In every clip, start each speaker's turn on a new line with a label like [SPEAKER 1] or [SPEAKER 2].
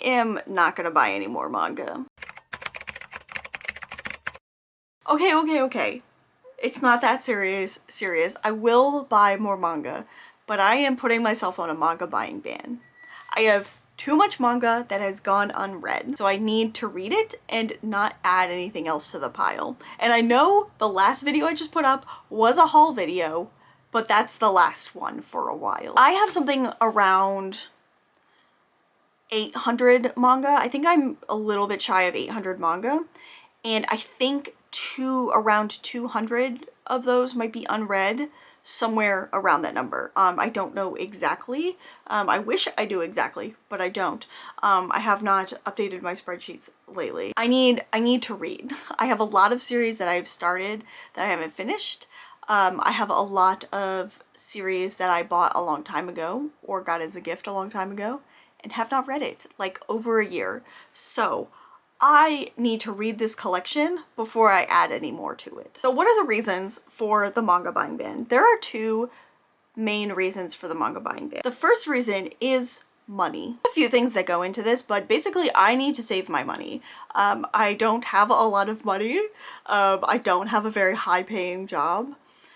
[SPEAKER 1] am not gonna buy any more manga. Okay. It's not that serious. I will buy more manga, but I am putting myself on a manga buying ban. I have too much manga that has gone unread, so I need to read it and not add anything else to the pile. And I know the last video I just put up was a haul video, but that's the last one for a while. I have something around 800 manga. I think I'm a little bit shy of 800 manga, and I think around 200 of those might be unread, somewhere around that number. I don't know exactly. I wish I do exactly, but I don't. I have not updated my spreadsheets lately. I need to read. I have a lot of series that I've started that I haven't finished. I have a lot of series that I bought a long time ago or got as a gift a long time ago and have not read it, like over a year. So I need to read this collection before I add any more to it. So what are the reasons for the manga buying ban? There are two main reasons for the manga buying ban. The first reason is money. A few things that go into this, but basically I need to save my money. I don't have a lot of money. I don't have a very high paying job.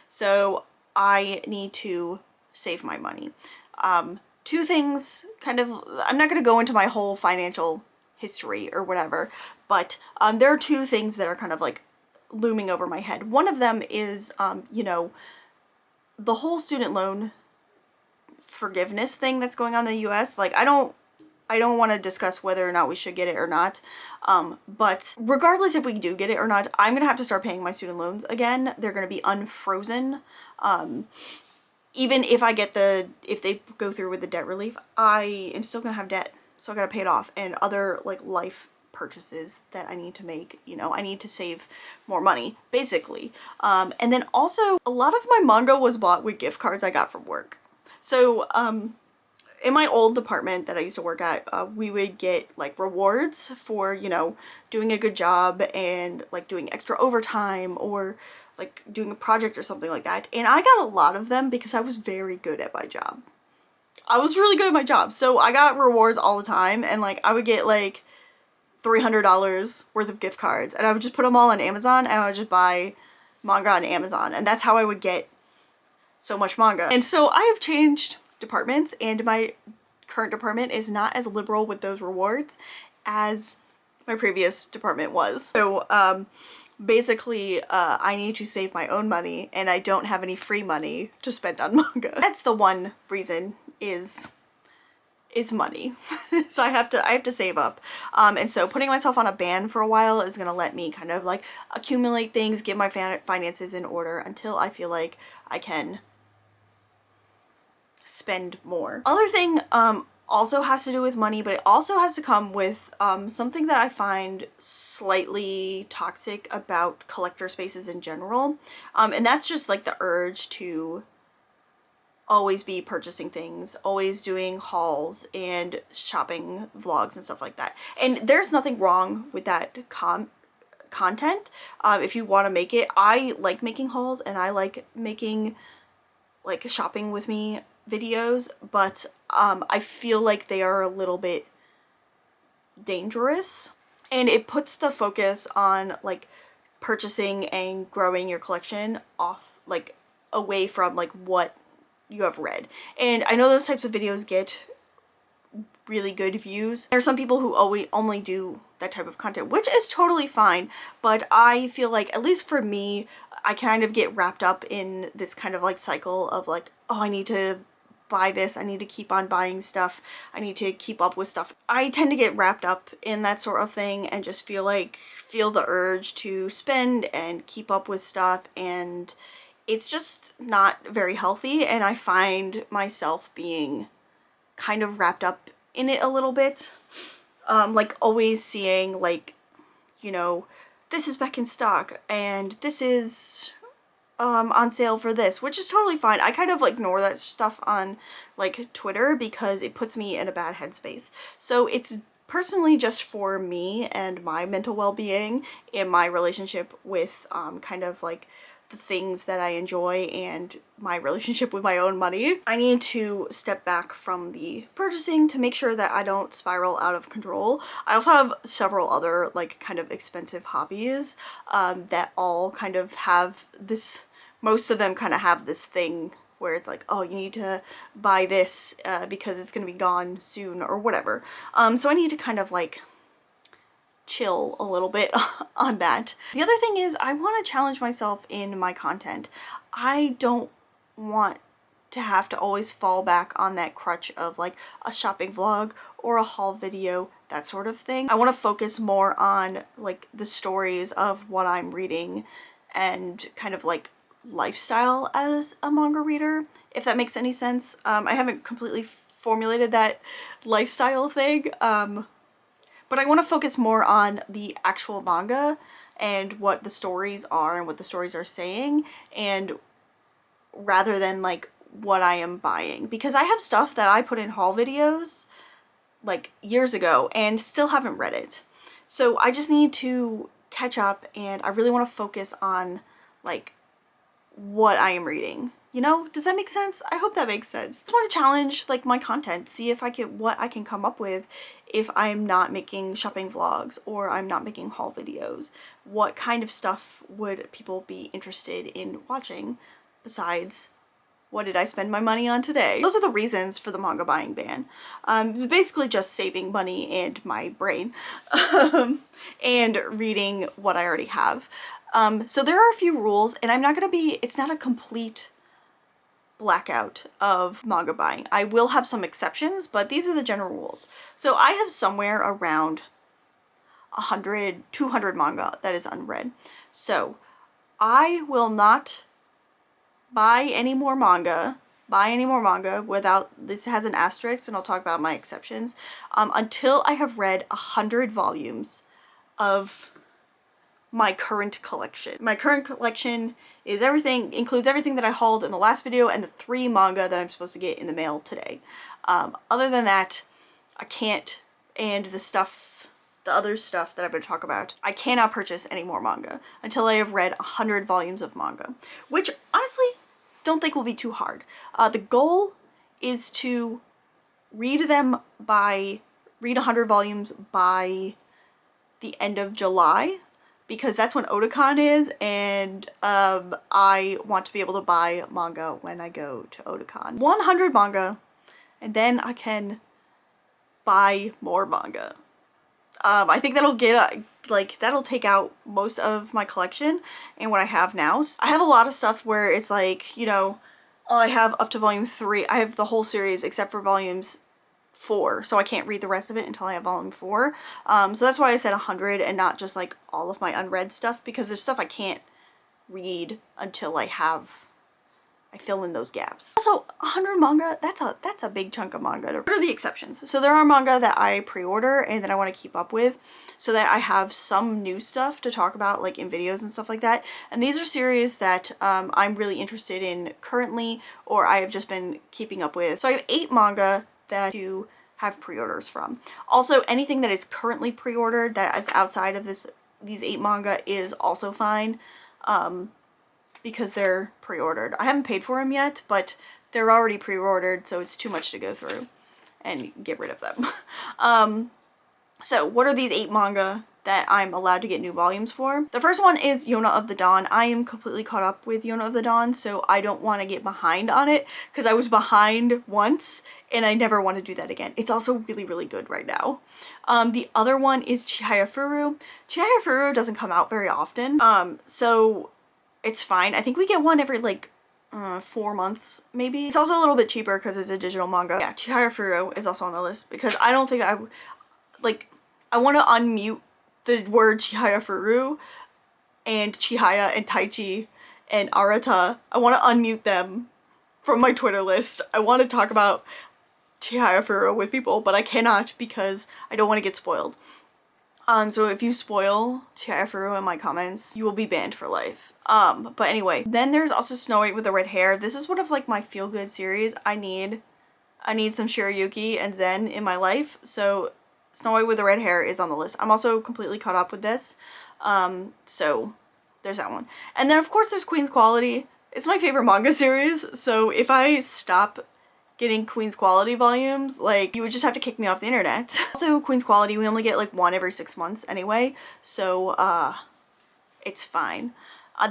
[SPEAKER 1] So I need to save my money. Two things kind of, I'm not going to go into my whole financial history or whatever, but there are two things that are kind of like looming over my head. One of them is, you know, the whole student loan forgiveness thing that's going on in the US. Like, I don't want to discuss whether or not we should get it or not, but regardless if we do get it or not, I'm gonna have to start paying my student loans again. They're gonna be unfrozen. Even if if they go through with the debt relief, I am still gonna have debt. So I gotta pay it off, and other like life purchases that I need to make. You know, I need to save more money, basically. And then also, a lot of my manga was bought with gift cards I got from work. So in my old department that I used to work at, we would get like rewards for, you know, doing a good job and like doing extra overtime or like doing a project or something like that. And I got a lot of them because I was very good at my job. I was really good at my job. So I got rewards all the time, and like I would get like $300 worth of gift cards, and I would just put them all on Amazon, and I would just buy manga on Amazon, and that's how I would get so much manga. And so I have changed departments, and my current department is not as liberal with those rewards as my previous department was. So basically I need to save my own money, and I don't have any free money to spend on manga. That's the one reason, is money. So I have to save up. And so putting myself on a ban for a while is gonna let me kind of like accumulate things, get my finances in order until I feel like I can spend more. Other thing also has to do with money, but it also has to come with something that I find slightly toxic about collector spaces in general. And that's just like the urge to always be purchasing things, always doing hauls and shopping vlogs and stuff like that. And there's nothing wrong with that content. If you want to make it, I like making hauls and I like making like shopping with me videos, but I feel like they are a little bit dangerous, and it puts the focus on like purchasing and growing your collection off, like away from like what you have read. And I know those types of videos get really good views. There are some people who only do that type of content, which is totally fine, but I feel like, at least for me, I kind of get wrapped up in this kind of like cycle of like, oh, I need to buy this, I need to keep on buying stuff, I need to keep up with stuff. I tend to get wrapped up in that sort of thing and just feel the urge to spend and keep up with stuff, and it's just not very healthy, and I find myself being kind of wrapped up in it a little bit. Like always seeing like, you know, this is back in stock and this is on sale for this, which is totally fine. I kind of like ignore that stuff on like Twitter because it puts me in a bad headspace. So it's personally just for me and my mental well-being and my relationship with kind of like the things that I enjoy and my relationship with my own money. I need to step back from the purchasing to make sure that I don't spiral out of control. I also have several other like kind of expensive hobbies that all kind of have this, most of them kind of have this thing where it's like, oh, you need to buy this because it's gonna be gone soon or whatever. So I need to kind of like chill a little bit on that. The other thing is I want to challenge myself in my content. I don't want to have to always fall back on that crutch of like a shopping vlog or a haul video, that sort of thing. I want to focus more on like the stories of what I'm reading and kind of like lifestyle as a manga reader, if that makes any sense. I haven't completely formulated that lifestyle thing, but I want to focus more on the actual manga and what the stories are and what the stories are saying, and rather than like what I am buying, because I have stuff that I put in haul videos like years ago and still haven't read it. So I just need to catch up, and I really want to focus on like what I am reading. You know, does that make sense? I hope that makes sense. I just want to challenge like my content, see if I can, what I can come up with if I'm not making shopping vlogs or I'm not making haul videos. What kind of stuff would people be interested in watching besides what did I spend my money on today? Those are the reasons for the manga buying ban. It's basically just saving money and my brain and reading what I already have. So there are a few rules, and I'm not gonna be, it's not a complete blackout of manga buying. I will have some exceptions, but these are the general rules. So I have somewhere around 100, 200 manga that is unread. So I will not buy any more manga without, this has an asterisk and I'll talk about my exceptions, until I have read 100 volumes of my current collection. My current collection is everything, includes everything that I hauled in the last video and the 3 manga that I'm supposed to get in the mail today. Other than that, I can't, and the other stuff that I'm going to talk about, I cannot purchase any more manga until I have read 100 volumes of manga, which honestly don't think will be too hard. The goal is to read 100 volumes by the end of July, because that's when Otakon is, and I want to be able to buy manga when I go to Otakon. 100 manga, and then I can buy more manga. I think that'll get that'll take out most of my collection and what I have now. I have a lot of stuff where it's like, you know, I have up to volume 3. I have the whole series except for volumes 4, so I can't read the rest of it until I have volume 4. So that's why I said 100 and not just like all of my unread stuff, because there's stuff I can't read until I fill in those gaps. Also, 100 manga, that's a big chunk of manga. What are the exceptions? So there are manga that I pre-order and that I want to keep up with so that I have some new stuff to talk about like in videos and stuff like that. And these are series that I'm really interested in currently, or I have just been keeping up with. So I have 8 manga that you have pre-orders from. Also, anything that is currently pre-ordered that is outside of these 8 manga is also fine, because they're pre-ordered. I haven't paid for them yet, but they're already pre-ordered, so it's too much to go through and get rid of them. So what are these 8 manga that I'm allowed to get new volumes for? The first one is Yona of the Dawn. I am completely caught up with Yona of the Dawn, so I don't want to get behind on it, because I was behind once and I never want to do that again. It's also really, really good right now. The other one is Chihaya Furu. Chihaya Furu doesn't come out very often, so it's fine. I think we get one every like 4 months maybe. It's also a little bit cheaper because it's a digital manga. Yeah, Chihaya Furu is also on the list because I don't think I want to unmute the word Chihaya Furu and Chihaya and Taichi and Arata. I want to unmute them from my Twitter list. I want to talk about Chihaya Furu with people, but I cannot because I don't want to get spoiled. So if you spoil Chihaya Furu in my comments, you will be banned for life. But anyway, then there's also Snow White with the Red Hair. This is one of like my feel-good series. I need some Shirayuki and Zen in my life, so Snow White with the Red Hair is on the list. I'm also completely caught up with this. So there's that one. And then of course there's Queen's Quality. It's my favorite manga series, so if I stop getting Queen's Quality volumes, like, you would just have to kick me off the internet. Also, Queen's Quality, we only get like one every 6 months anyway, so it's fine.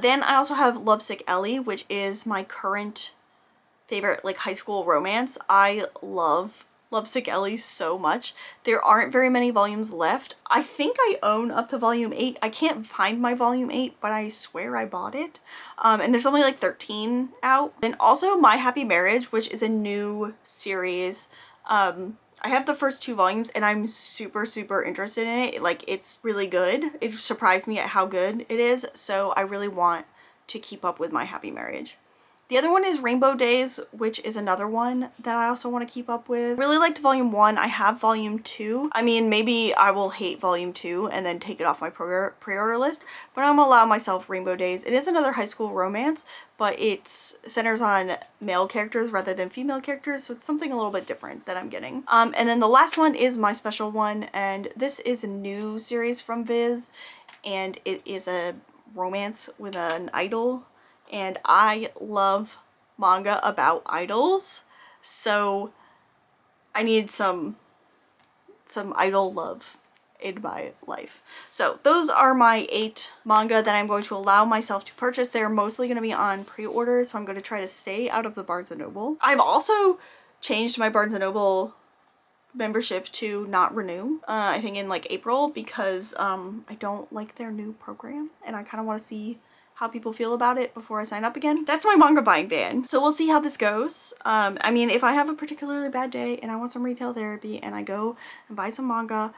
[SPEAKER 1] Then I also have Lovesick Ellie, which is my current favorite like high school romance. I love Lovesick Ellie so much. There aren't very many volumes left. I think I own up to volume 8. I can't find my volume 8, but I swear I bought it. And there's only like 13 out. And also My Happy Marriage, which is a new series. I have the first 2 volumes and I'm super interested in it. Like, it's really good. It surprised me at how good it is. So I really want to keep up with My Happy Marriage. The other one is Rainbow Days, which is another one that I also want to keep up with. Really liked volume 1. I have volume 2. I mean, maybe I will hate volume 2 and then take it off my pre-order list, but I'm gonna allow myself Rainbow Days. It is another high school romance, but it centers on male characters rather than female characters, so it's something a little bit different that I'm getting. And then the last one is My Special One, and this is a new series from Viz, and it is a romance with an idol. And I love manga about idols, so I need some idol love in my life. So those are my 8 manga that I'm going to allow myself to purchase. They're mostly going to be on pre-order, so I'm going to try to stay out of the Barnes & Noble. I've also changed my Barnes & Noble membership to not renew, I think in like April, because I don't like their new program and I kind of want to see how people feel about it before I sign up again. That's my manga buying ban. So we'll see how this goes. I mean, if I have a particularly bad day and I want some retail therapy and I go and buy some manga,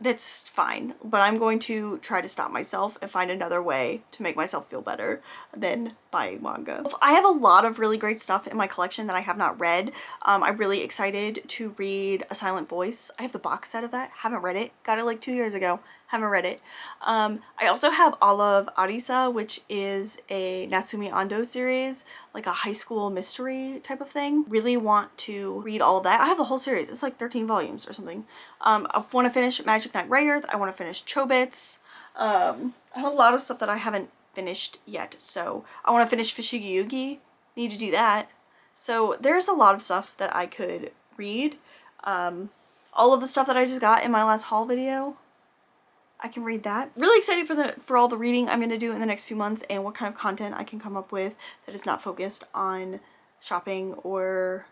[SPEAKER 1] that's fine. But I'm going to try to stop myself and find another way to make myself feel better than buying manga. I have a lot of really great stuff in my collection that I have not read. I'm really excited to read A Silent Voice. I have the box set of that. Haven't read it. Got it like 2 years ago. Haven't read it. I also have All of Arisa, which is a Natsumi Ando series, like a high school mystery type of thing. Really want to read all of that. I have the whole series. It's like 13 volumes or something. I want to finish Magic Knight Rayearth. I want to finish Chobits. I have a lot of stuff that I haven't finished yet, so I want to finish Fushigi Yugi. Need to do that. So there's a lot of stuff that I could read. All of the stuff that I just got in my last haul video, I can read that. Really excited for all the reading I'm going to do in the next few months and what kind of content I can come up with that is not focused on shopping or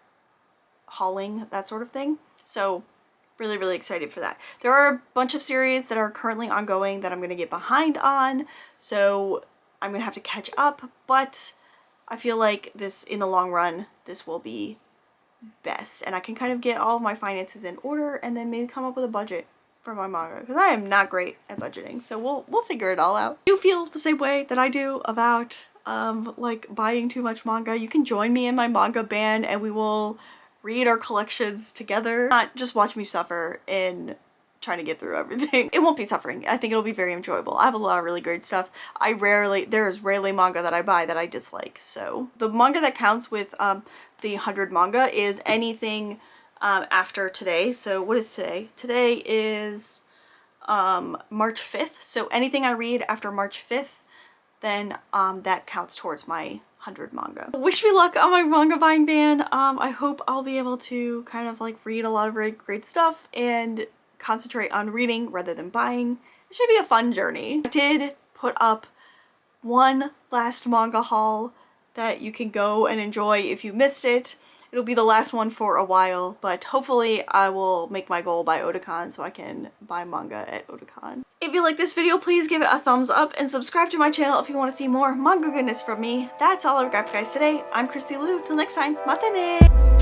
[SPEAKER 1] hauling, that sort of thing. So really excited for that. There are a bunch of series that are currently ongoing that I'm going to get behind on, so I'm going to have to catch up, but I feel like this, in the long run, this will be best, and I can kind of get all of my finances in order and then maybe come up with a budget for my manga, because I am not great at budgeting, so we'll figure it all out. If you feel the same way that I do about like buying too much manga, you can join me in my manga ban and we will read our collections together. Not just watch me suffer in trying to get through everything. It won't be suffering. I think it'll be very enjoyable. I have a lot of really great stuff. There's rarely manga that I buy that I dislike, so the manga that counts with the 100 manga is anything after today. So what is today? Today is March 5th. So anything I read after March 5th, then that counts towards my 100 manga. Wish me luck on my manga buying ban. I hope I'll be able to kind of like read a lot of really great stuff and concentrate on reading rather than buying. It should be a fun journey. I did put up one last manga haul that you can go and enjoy if you missed it. It'll be the last one for a while, but hopefully I will make my goal by Otakon so I can buy manga at Otakon. If you like this video, please give it a thumbs up and subscribe to my channel if you want to see more manga goodness from me. That's all I've got for you guys today. I'm Christy Lou. Till next time, mata ne!